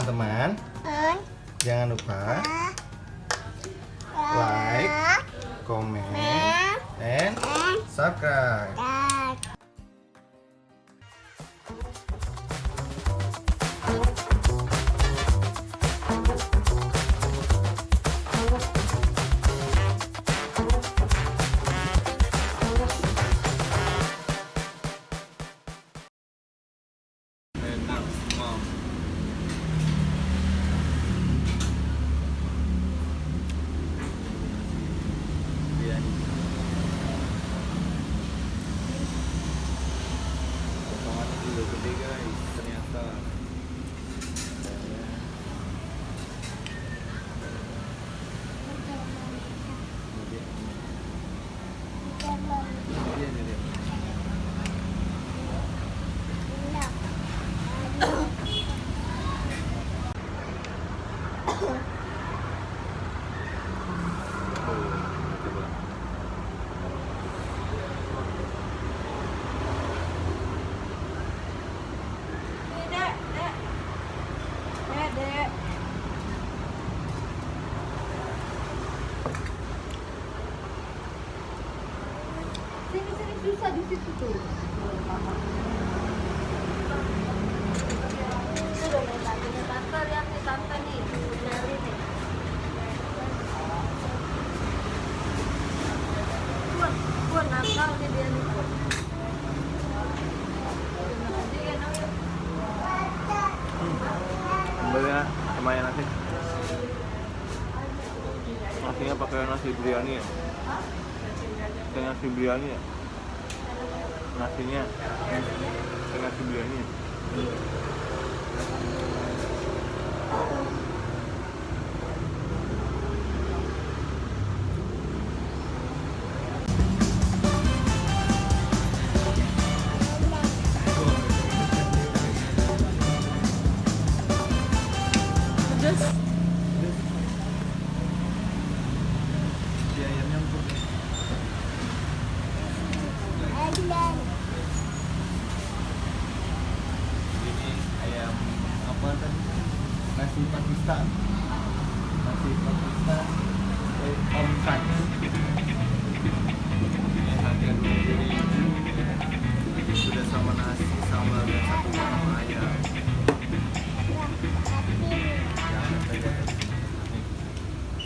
teman-teman. Jangan lupa like, comment, and subscribe. Potongannya juga gede guys, ternyata. Iya nih. Sini susah di situ tuh. Sudah nih tante lihat nih tante nih, nyari nih. Kuat nakal nih dia nih. Kembali ya, lumayan nasi. Nasinya pakai nasi biryani ya. Pakai nasi biryani ya. Nasinya pakai nasi biryani ya. Si ayamnya empuk. Ini ayam apa tadi? Nasi Pakistan. Nasi Pakistan.